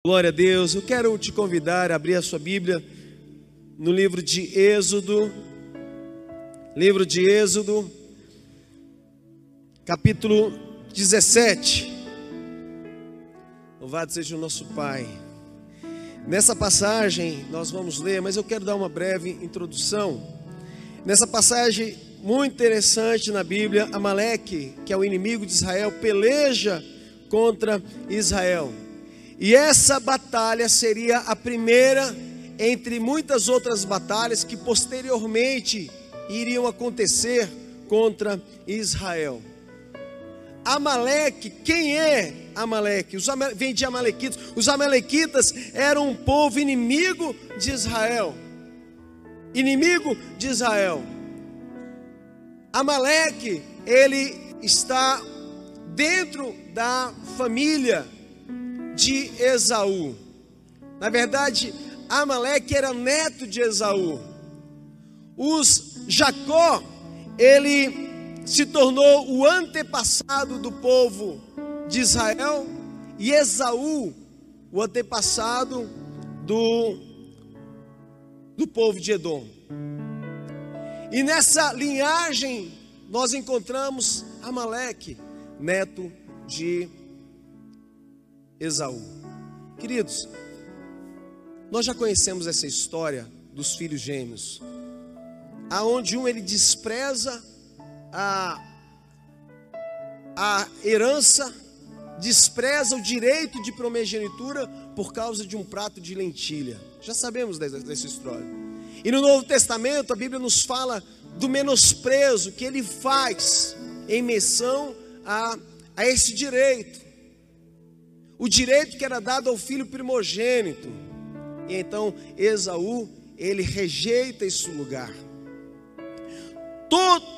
Glória a Deus. Eu quero te convidar a abrir a sua Bíblia no livro de Êxodo. Livro de Êxodo, capítulo 17. Louvado seja o nosso Pai. Nessa passagem nós vamos ler, mas eu quero dar uma breve introdução. Nessa passagem muito interessante na Bíblia, Amaleque, que é o inimigo de Israel, peleja contra Israel. E essa batalha seria a primeira entre muitas outras batalhas que posteriormente iriam acontecer contra Israel. Amaleque, quem é Amaleque? Vem de Amalequitas. Os Amalequitas eram um povo inimigo de Israel. Inimigo de Israel. Amaleque, ele está dentro da família de Esaú. Na verdade, Amaleque era neto de Esaú. Jacó, ele se tornou o antepassado do povo de Israel, e Esaú, o antepassado do povo de Edom. E nessa linhagem nós encontramos Amaleque, neto de Esaú. Queridos, nós já conhecemos essa história dos filhos gêmeos, aonde um ele despreza a herança, despreza o direito de primogenitura por causa de um prato de lentilha. Já sabemos dessa história. E no Novo Testamento a Bíblia nos fala do menosprezo que ele faz em menção a esse direito. O direito que era dado ao filho primogênito. E então Esaú, ele rejeita esse lugar.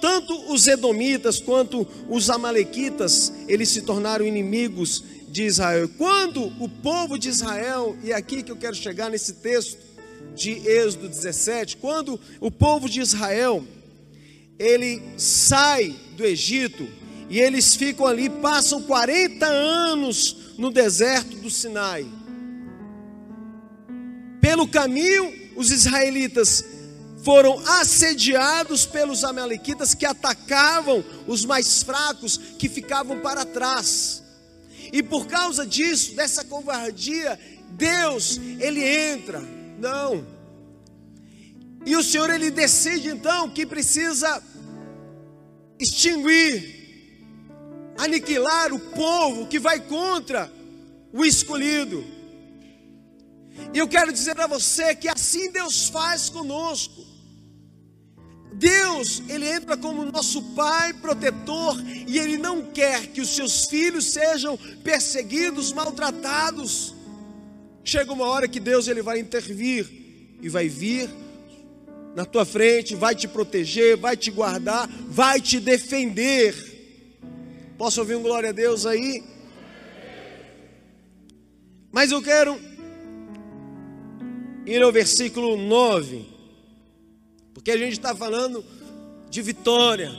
Tanto os edomitas quanto os amalequitas, eles se tornaram inimigos de Israel. Quando o povo de Israel, e é aqui que eu quero chegar nesse texto de Êxodo 17, quando o povo de Israel, ele sai do Egito, e eles ficam ali, passam 40 anos no deserto do Sinai. Pelo caminho, os israelitas foram assediados pelos amalequitas, que atacavam os mais fracos, que ficavam para trás. E por causa disso, dessa covardia, Deus, ele entra. Não. E o Senhor, ele decide então que precisa extinguir, aniquilar o povo que vai contra o escolhido. E eu quero dizer a você que assim Deus faz conosco. Deus, ele entra como nosso Pai protetor, e ele não quer que os seus filhos sejam perseguidos, maltratados. Chega uma hora que Deus, ele vai intervir e vai vir na tua frente, vai te proteger, vai te guardar, vai te defender. Posso ouvir um glória a Deus aí? Mas eu quero ir ao versículo 9, porque a gente está falando de vitória,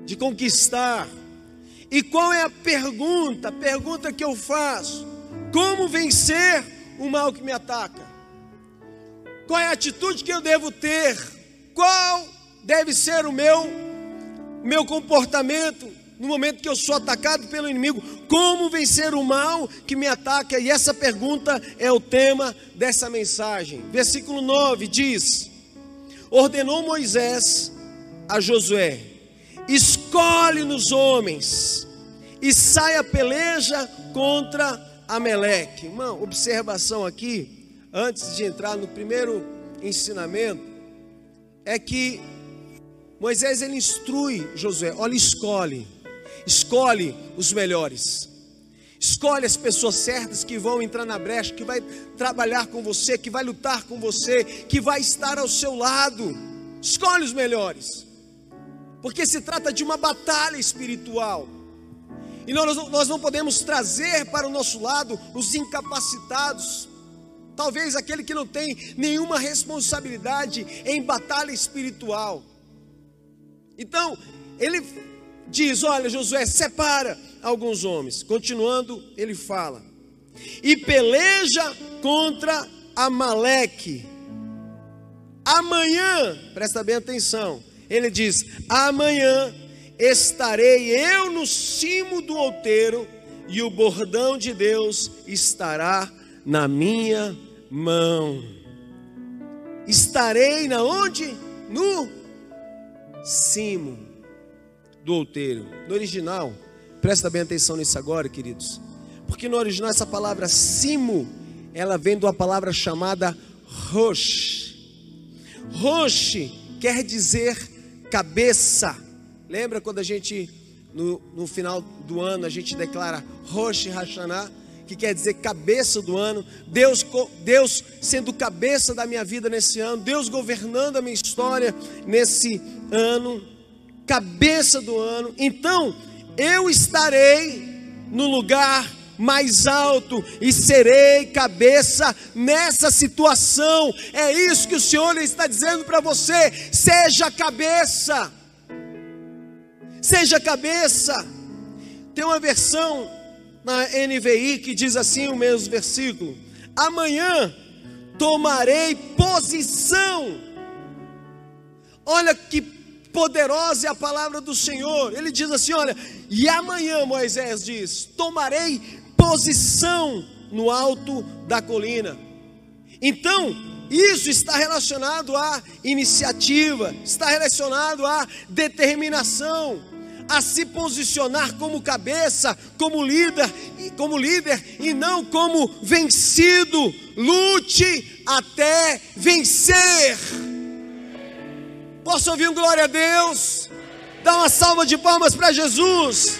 de conquistar. E qual é a pergunta? A pergunta que eu faço: como vencer o mal que me ataca? Qual é a atitude que eu devo ter? Qual deve ser o meu comportamento no momento que eu sou atacado pelo inimigo? Como vencer o mal que me ataca? E essa pergunta é o tema dessa mensagem. Versículo 9 diz: ordenou Moisés a Josué: escolhe-nos homens e saia a peleja contra Amaleque. Uma observação aqui, antes de entrar no primeiro ensinamento, é que Moisés, ele instrui Josué: olha, escolhe os melhores, escolhe as pessoas certas que vão entrar na brecha, que vai trabalhar com você, que vai lutar com você, que vai estar ao seu lado. Escolhe os melhores, porque se trata de uma batalha espiritual, e nós não podemos trazer para o nosso lado os incapacitados, talvez aquele que não tem nenhuma responsabilidade em batalha espiritual. Então ele diz: olha, Josué, separa alguns homens. Continuando, ele fala: e peleja contra Amaleque. Amanhã, presta bem atenção, ele diz: amanhã estarei eu no cimo do outeiro, e o bordão de Deus estará na minha mão. Estarei na onde? No cimo do outeiro. No original, presta bem atenção nisso agora, queridos, porque no original essa palavra cimo, ela vem de uma palavra chamada rosh. Rosh quer dizer cabeça. Lembra quando a gente, no final do ano, a gente declara Rosh Hashanah, que quer dizer cabeça do ano. Deus sendo cabeça da minha vida nesse ano, Deus governando a minha história nesse ano, cabeça do ano. Então, eu estarei no lugar mais alto e serei cabeça nessa situação. É isso que o Senhor está dizendo para você: seja cabeça. Seja cabeça. Tem uma versão na NVI que diz assim, o mesmo versículo: amanhã tomarei posição. Olha que poderosa é a palavra do Senhor. Ele diz assim, olha, e amanhã, Moisés diz, tomarei posição no alto da colina. Então, isso está relacionado à iniciativa, está relacionado à determinação, a se posicionar como cabeça, como líder e não como vencido. Lute até vencer. Posso ouvir um glória a Deus? Dá uma salva de palmas para Jesus.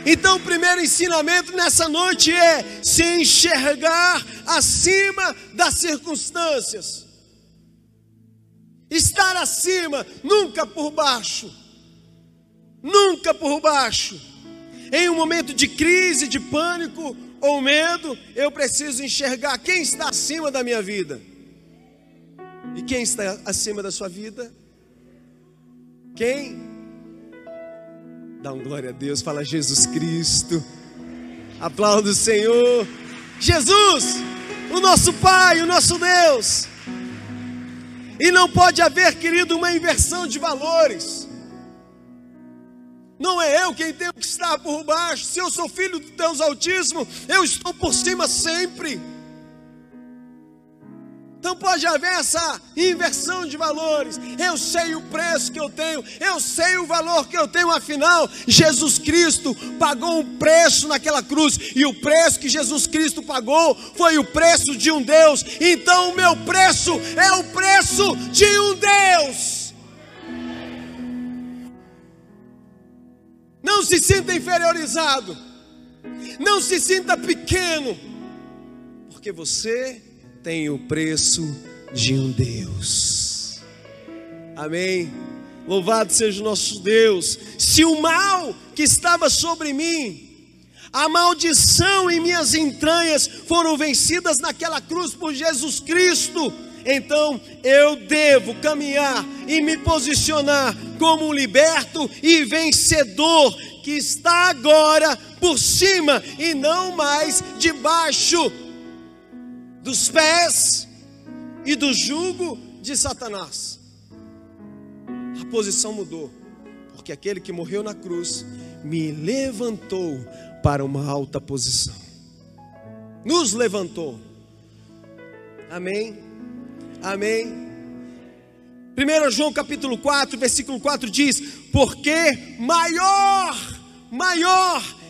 Então, o primeiro ensinamento nessa noite é se enxergar acima das circunstâncias. Estar acima, nunca por baixo. Nunca por baixo. Em um momento de crise, de pânico ou medo, eu preciso enxergar quem está acima da minha vida. E quem está acima da sua vida? Quem? Dá um glória a Deus, fala Jesus Cristo. Aplauda o Senhor. Jesus, o nosso Pai, o nosso Deus. E não pode haver, querido, uma inversão de valores. Não é eu quem tenho que estar por baixo. Se eu sou filho do Deus Altíssimo, eu estou por cima sempre. Não pode haver essa inversão de valores. Eu sei o preço que eu tenho, eu sei o valor que eu tenho. Afinal, Jesus Cristo pagou um preço naquela cruz, e o preço que Jesus Cristo pagou foi o preço de um Deus. Então o meu preço é o preço de um Deus. Não se sinta inferiorizado, não se sinta pequeno, porque você tem o preço de um Deus. Amém? Louvado seja o nosso Deus. Se o mal que estava sobre mim, a maldição em minhas entranhas foram vencidas naquela cruz por Jesus Cristo, então eu devo caminhar e me posicionar como um liberto e vencedor, que está agora por cima e não mais debaixo dos pés e do jugo de Satanás. A posição mudou, porque aquele que morreu na cruz me levantou para uma alta posição. Nos levantou. Amém? Amém? 1 João capítulo 4, versículo 4 diz: porque maior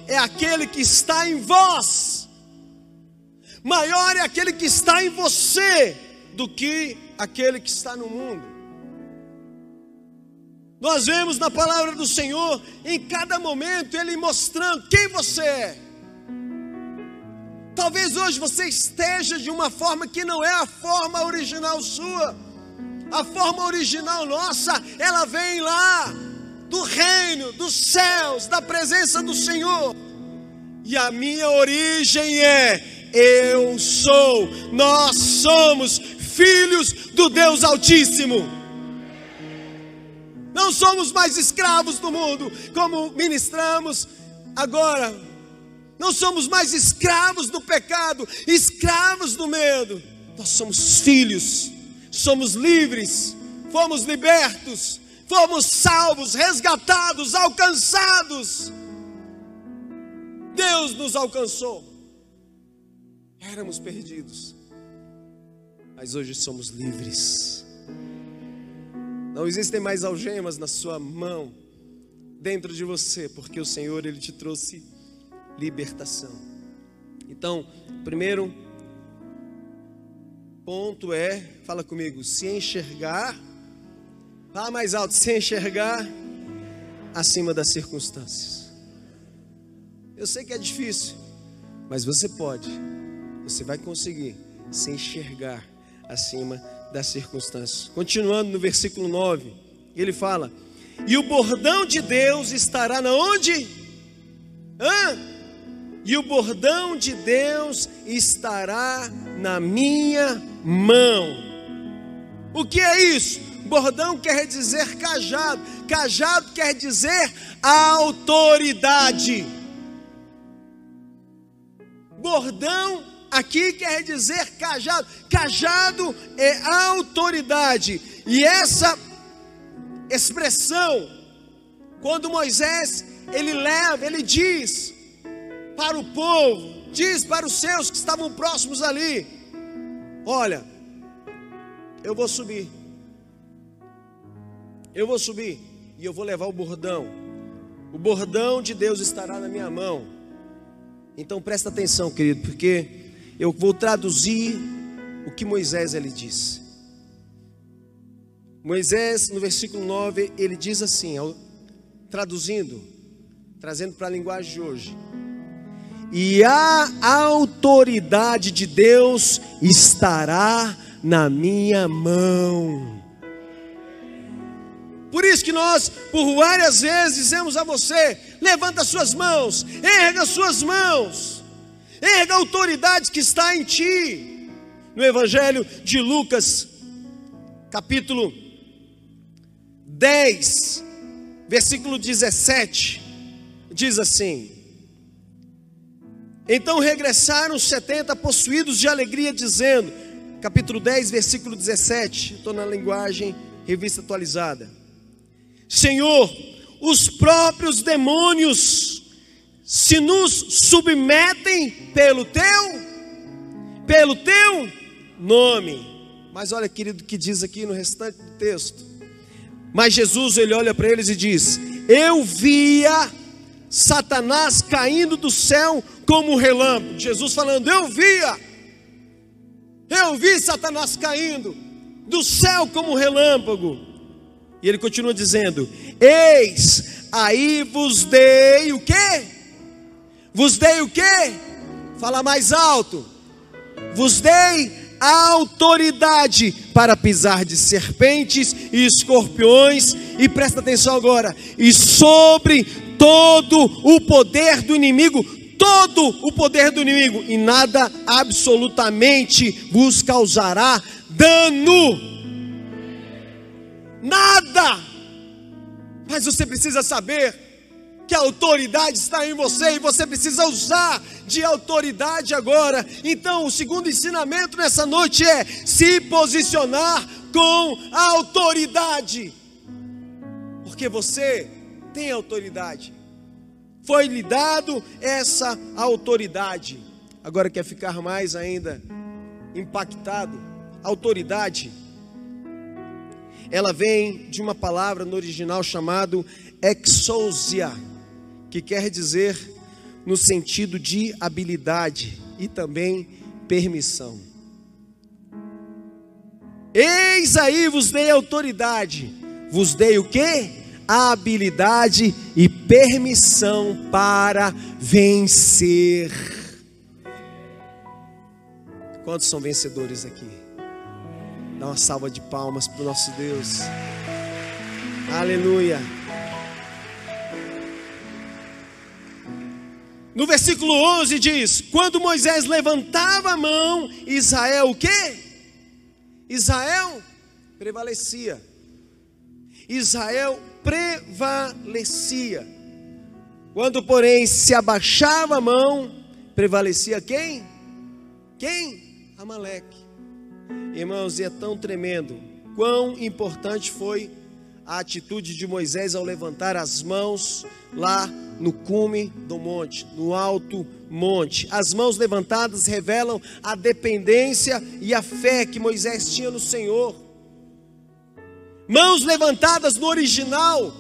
é aquele que está em vós, maior é aquele que está em você do que aquele que está no mundo. Nós vemos na palavra do Senhor, em cada momento, Ele mostrando quem você é. Talvez hoje você esteja de uma forma que não é a forma original sua. A forma original nossa, ela vem lá do reino, dos céus, da presença do Senhor. E a minha origem é: nós somos filhos do Deus Altíssimo. Não somos mais escravos do mundo, como ministramos agora. Não somos mais escravos do pecado, escravos do medo. Nós somos filhos, somos livres, fomos libertos, fomos salvos, resgatados, alcançados. Deus nos alcançou. Éramos perdidos, mas hoje somos livres. Não existem mais algemas na sua mão, dentro de você, porque o Senhor, Ele te trouxe libertação. Então, primeiro ponto é, fala comigo, se enxergar, fala mais alto, se enxergar acima das circunstâncias. Eu sei que é difícil, mas você pode, você vai conseguir se enxergar acima das circunstâncias. Continuando no versículo 9, ele fala: e o bordão de Deus estará na onde? E o bordão de Deus estará na minha mão. O que é isso? Bordão quer dizer cajado. Cajado quer dizer autoridade. Bordão aqui quer dizer cajado. Cajado é autoridade. E essa expressão, quando Moisés, ele diz para o povo, diz para os seus que estavam próximos ali: olha, eu vou subir e eu vou levar o bordão de Deus estará na minha mão. Então presta atenção, querido, porque eu vou traduzir o que Moisés ele disse. Moisés, no versículo 9, ele diz assim, trazendo para a linguagem de hoje: e a autoridade de Deus estará na minha mão. Por isso que nós, por várias vezes, dizemos a você: levanta suas mãos, erga suas mãos, erga a autoridade que está em ti. No Evangelho de Lucas, capítulo 10, versículo 17, diz assim: então regressaram os 70 possuídos de alegria, dizendo, capítulo 10, versículo 17, estou na linguagem revista atualizada: Senhor, os próprios demônios se nos submetem pelo teu nome. Mas olha, querido, o que diz aqui no restante do texto. Mas Jesus, ele olha para eles e diz: eu via Satanás caindo do céu como um relâmpago. Jesus falando: eu vi Satanás caindo do céu como um relâmpago. E ele continua dizendo: eis, aí vos dei o quê? Vos dei o quê? Fala mais alto. Vos dei a autoridade para pisar de serpentes e escorpiões. E presta atenção agora: e sobre todo o poder do inimigo, todo o poder do inimigo, e nada absolutamente vos causará dano. Nada. Mas você precisa saber que a autoridade está em você, e você precisa usar de autoridade agora. Então o segundo ensinamento nessa noite é se posicionar com a autoridade, porque você tem autoridade, foi lhe dado essa autoridade. Agora quer ficar mais ainda impactado? Autoridade, ela vem de uma palavra no original chamado exousia, que quer dizer no sentido de habilidade e também permissão. Eis aí vos dei autoridade, vos dei o quê? A habilidade e permissão para vencer. Quantos são vencedores aqui? Dá uma salva de palmas para o nosso Deus. Aleluia. No versículo 11 diz: quando Moisés levantava a mão, Israel o quê? Israel prevalecia. Israel prevalecia. Quando, porém, se abaixava a mão, prevalecia quem? Quem? Amaleque. Irmãos, e é tão tremendo, quão importante foi a atitude de Moisés ao levantar as mãos lá no cume do monte, no alto monte. As mãos levantadas revelam a dependência e a fé que Moisés tinha no Senhor. Mãos levantadas no original,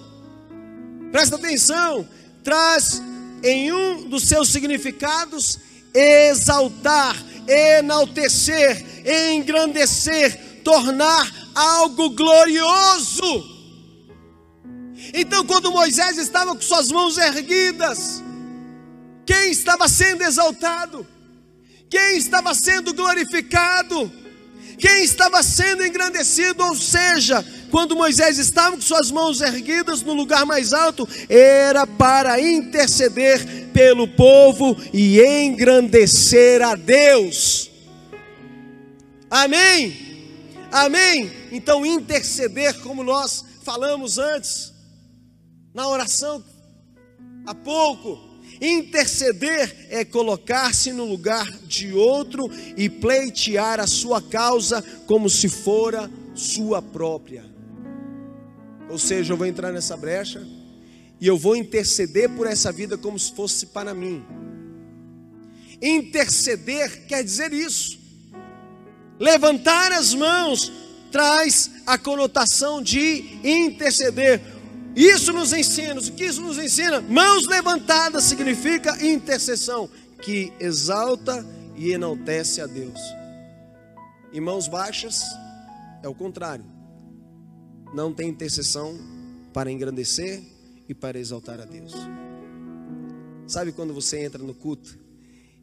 presta atenção, traz em um dos seus significados exaltar, enaltecer, engrandecer, tornar algo glorioso. Então, quando Moisés estava com suas mãos erguidas, quem estava sendo exaltado? Quem estava sendo glorificado? Quem estava sendo engrandecido? Ou seja, quando Moisés estava com suas mãos erguidas no lugar mais alto, era para interceder pelo povo e engrandecer a Deus. Amém? Amém? Então, interceder, como nós falamos antes, na oração, há pouco, interceder é colocar-se no lugar de outro e pleitear a sua causa como se fora sua própria. Ou seja, eu vou entrar nessa brecha e eu vou interceder por essa vida como se fosse para mim. Interceder quer dizer isso. Levantar as mãos traz a conotação de interceder. Isso nos ensina, o que isso nos ensina? Mãos levantadas significa intercessão, que exalta e enaltece a Deus. E mãos baixas é o contrário. Não tem intercessão para engrandecer e para exaltar a Deus. Sabe quando você entra no culto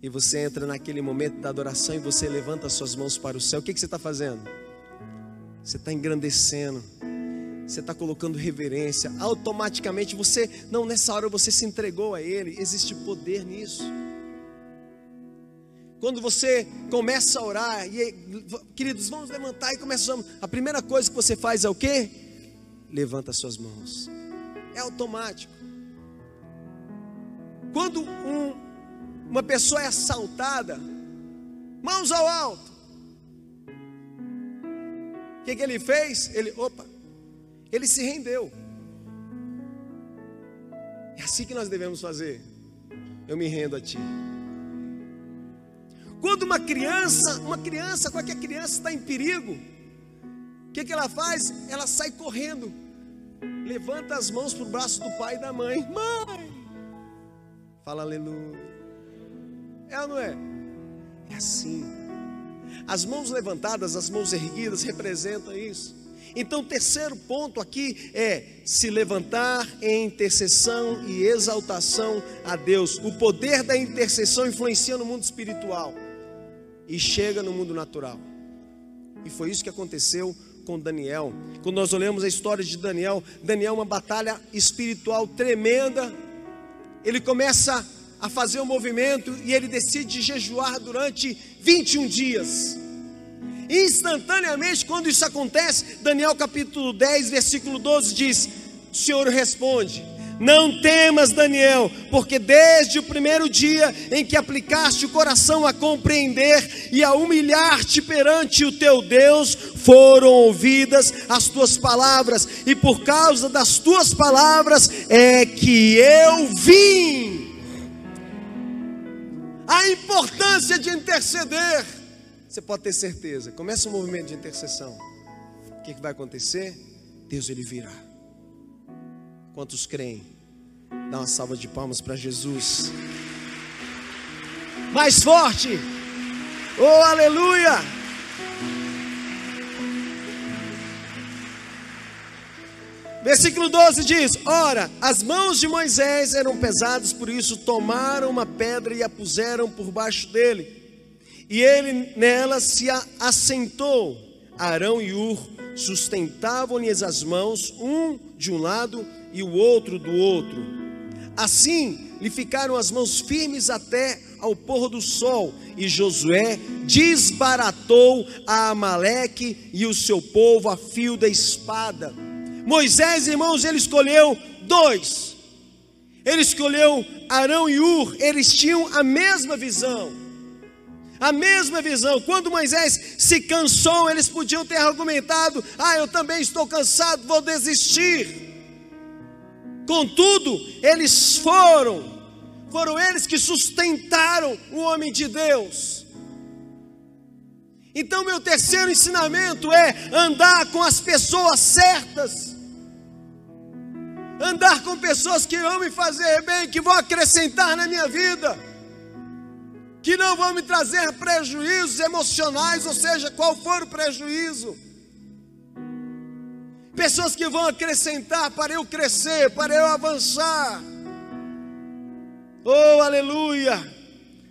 e você entra naquele momento da adoração e você levanta as suas mãos para o céu, o que você está fazendo? Você está engrandecendo, você está colocando reverência, automaticamente você, não, nessa hora você se entregou a Ele, existe poder nisso. Quando você começa a orar, e, queridos, vamos levantar e começamos, a primeira coisa que você faz é o quê? Levanta as suas mãos, é automático. Quando uma pessoa é assaltada, mãos ao alto, o que ele fez? Ele se rendeu. É assim que nós devemos fazer. Eu me rendo a Ti. Quando uma criança, qualquer criança está em perigo, o que ela faz? Ela sai correndo, levanta as mãos para o braço do pai e da mãe. Mãe! Fala aleluia. É ou não é? É assim. As mãos levantadas, as mãos erguidas representam isso. Então, o terceiro ponto aqui é se levantar em intercessão e exaltação a Deus. O poder da intercessão influencia no mundo espiritual e chega no mundo natural. E foi isso que aconteceu com Daniel. Quando nós olhamos a história de Daniel, uma batalha espiritual tremenda. Ele começa a fazer um movimento e ele decide jejuar durante 21 dias. Instantaneamente, quando isso acontece, Daniel capítulo 10, versículo 12 diz: o Senhor responde: não temas, Daniel, porque desde o primeiro dia em que aplicaste o coração a compreender e a humilhar-te perante o teu Deus, foram ouvidas as tuas palavras, e por causa das tuas palavras é que eu vim. A importância de interceder, você pode ter certeza. Começa um movimento de intercessão, o que vai acontecer? Deus, Ele virá. Quantos creem? Dá uma salva de palmas para Jesus. Mais forte. Oh, aleluia. Versículo 12 diz: ora, as mãos de Moisés eram pesadas, por isso tomaram uma pedra e a puseram por baixo dele. E ele nela se assentou. Arão e Hur sustentavam-lhes as mãos, um de um lado e o outro do outro. Assim lhe ficaram as mãos firmes até ao pôr do sol. E Josué desbaratou a Amaleque e o seu povo a fio da espada. Moisés, irmãos, ele escolheu 2. Ele escolheu Arão e Hur. Eles tinham a mesma visão. A mesma visão. Quando Moisés se cansou, eles podiam ter argumentado: eu também estou cansado, vou desistir. Contudo, eles foram eles que sustentaram o homem de Deus. Então, meu terceiro ensinamento é andar com as pessoas certas. Andar com pessoas que vão me fazer bem, que vão acrescentar na minha vida, que não vão me trazer prejuízos emocionais, ou seja, qual for o prejuízo. Pessoas que vão acrescentar para eu crescer, para eu avançar. Oh, aleluia!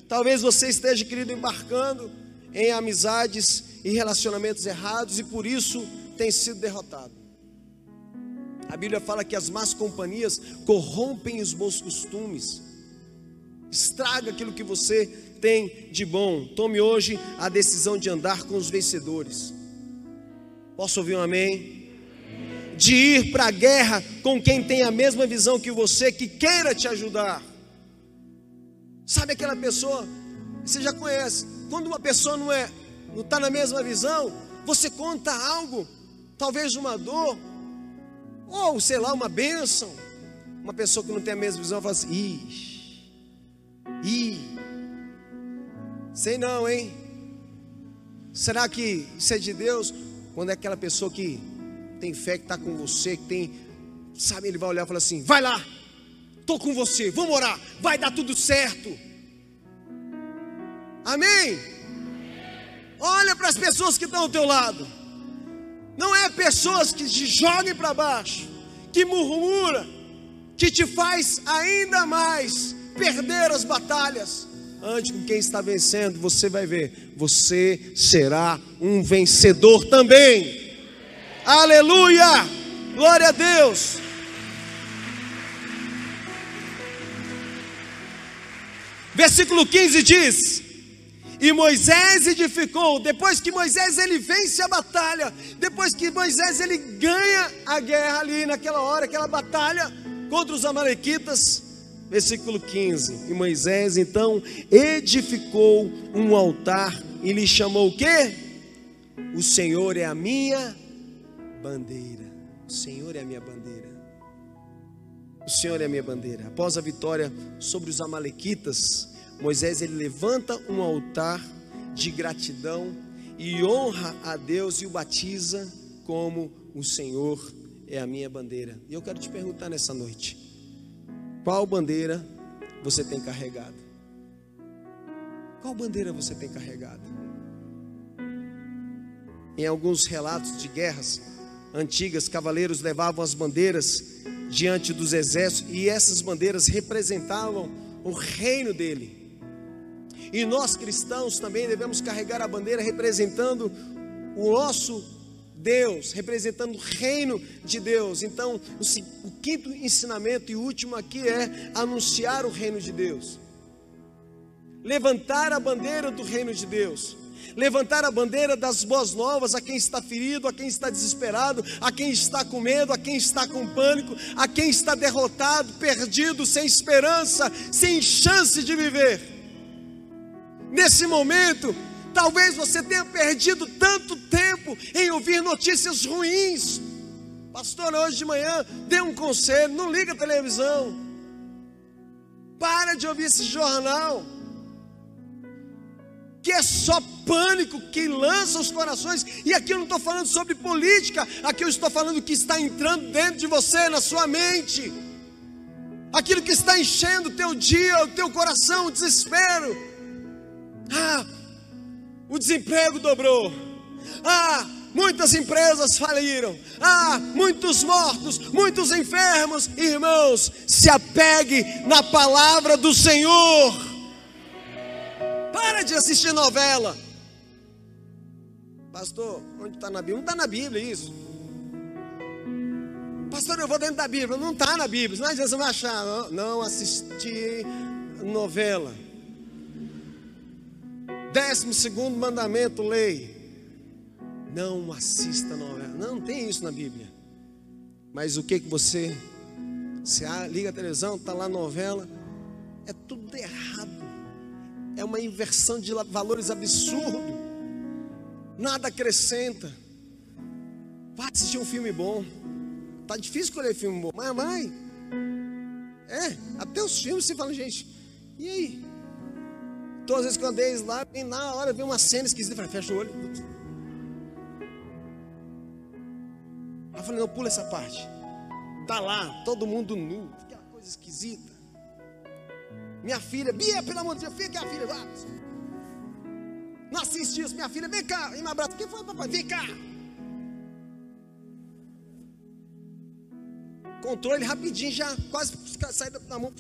Talvez você esteja, querido, embarcando em amizades e relacionamentos errados e por isso tem sido derrotado. A Bíblia fala que as más companhias corrompem os bons costumes, estraga aquilo que você tem de bom. Tome hoje a decisão de andar com os vencedores. Posso ouvir um amém? De ir para a guerra com quem tem a mesma visão que você, que queira te ajudar. Sabe aquela pessoa, você já conhece, quando uma pessoa não está na mesma visão, você conta algo, talvez uma dor, ou sei lá, uma bênção. Uma pessoa que não tem a mesma visão fala assim: sei não, hein? Será que isso é de Deus? Quando é aquela pessoa que tem fé, que está com você, que tem, sabe, ele vai olhar e falar assim: vai lá, estou com você, vamos orar, vai dar tudo certo. Amém? Olha para as pessoas que estão ao teu lado. Não é pessoas que te joguem para baixo, que murmura, que te faz ainda mais perder as batalhas. Ande com quem está vencendo, você vai ver, você será um vencedor também. Aleluia! Glória a Deus! Versículo 15 diz: e Moisés edificou. Depois que Moisés ele vence a batalha, depois que Moisés ele ganha a guerra ali naquela hora, aquela batalha contra os amalequitas, versículo 15: e Moisés então edificou um altar e lhe chamou o quê? O Senhor é a minha bandeira. O Senhor é a minha bandeira. O Senhor é a minha bandeira. Após a vitória sobre os amalequitas, Moisés ele levanta um altar de gratidão e honra a Deus e o batiza como o Senhor é a minha bandeira. E eu quero te perguntar nessa noite: qual bandeira você tem carregado? Qual bandeira você tem carregado? Em alguns relatos de guerras antigas, cavaleiros levavam as bandeiras diante dos exércitos e essas bandeiras representavam o reino dele. E nós cristãos também devemos carregar a bandeira representando o nosso Deus, representando o reino de Deus. Então, o quinto ensinamento e último aqui é anunciar o reino de Deus. Levantar a bandeira do reino de Deus. Levantar a bandeira das boas novas a quem está ferido, a quem está desesperado, a quem está com medo, a quem está com pânico, a quem está derrotado, perdido, sem esperança, sem chance de viver. Nesse momento, talvez você tenha perdido tanto tempo em ouvir notícias ruins. Pastor, hoje de manhã dê um conselho: não liga a televisão, para de ouvir esse jornal, que é só pânico que lança os corações. E aqui eu não estou falando sobre política, aqui eu estou falando que está entrando dentro de você, na sua mente, aquilo que está enchendo o teu dia, o teu coração, o desespero. O desemprego dobrou. Muitas empresas faliram. Muitos mortos, muitos enfermos. Irmãos, se apegue na palavra do Senhor. Para de assistir novela. Pastor, onde está na Bíblia? Não está na Bíblia isso. Pastor, eu vou dentro da Bíblia. Não está na Bíblia. Não adianta você vai achar. Não assistir novela. 12º mandamento, lei: não assista novela. Não tem isso na Bíblia. Mas o que você liga a televisão, está lá a novela, é tudo errado. É uma inversão de valores absurdo. Nada acrescenta. Vai assistir um filme bom. Tá difícil escolher filme bom, mas mãe, até os filmes você fala, gente, e aí? Todas as vezes que eu andei lá, bem na hora, vem uma cena esquisita, fecha o olho. Aí eu falei, não, pula essa parte. Tá lá, todo mundo nu, aquela coisa esquisita. Minha filha, Bia, pelo amor de Deus, fica aqui a filha. Não assiste isso, minha filha, vem cá, e me abraça. O que foi, papai? Vem cá. Controle rapidinho, já quase sai da mão.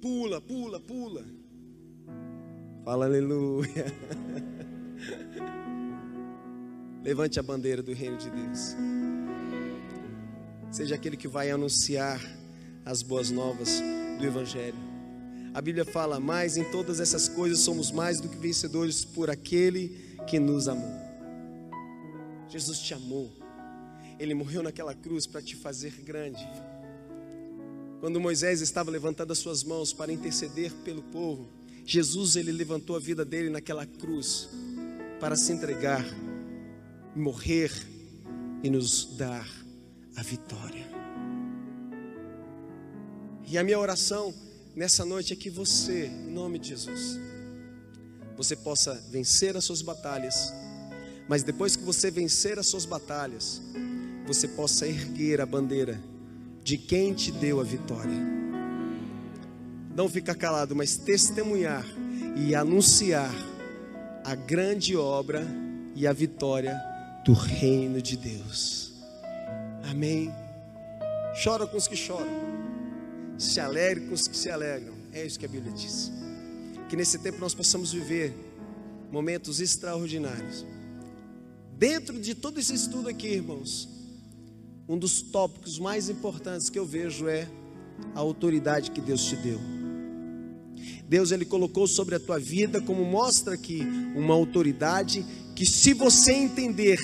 Pula, pula, pula. Fala aleluia. Levante a bandeira do reino de Deus. Seja aquele que vai anunciar as boas novas do Evangelho. A Bíblia fala, mas em todas essas coisas somos mais do que vencedores por aquele que nos amou. Jesus te amou. Ele morreu naquela cruz para te fazer grande. Quando Moisés estava levantando as suas mãos para interceder pelo povo, Jesus, ele levantou a vida dele naquela cruz para se entregar, morrer e nos dar a vitória. E a minha oração nessa noite é que você, em nome de Jesus, você possa vencer as suas batalhas, mas depois que você vencer as suas batalhas, você possa erguer a bandeira de quem te deu a vitória. Não ficar calado, mas testemunhar e anunciar a grande obra e a vitória do reino de Deus. Amém. Chora com os que choram, se alegre com os que se alegram. É isso que a Bíblia diz. Que nesse tempo nós possamos viver momentos extraordinários. Dentro de todo esse estudo aqui, irmãos, um dos tópicos mais importantes que eu vejo é a autoridade que Deus te deu. Deus, ele colocou sobre a tua vida, como mostra aqui, uma autoridade que, se você entender,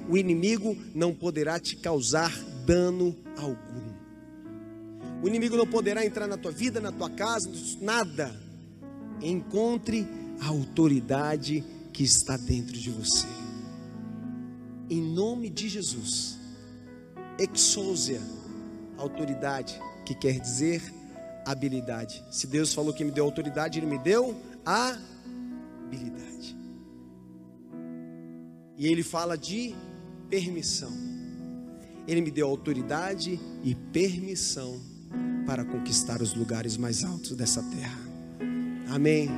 o inimigo não poderá te causar dano algum. O inimigo não poderá entrar na tua vida, na tua casa, nada. Encontre a autoridade que está dentro de você. Em nome de Jesus. Exousia, autoridade, que quer dizer habilidade. Se Deus falou que me deu autoridade, Ele me deu a habilidade. E Ele fala de permissão. Ele me deu autoridade e permissão para conquistar os lugares mais altos dessa terra. Amém.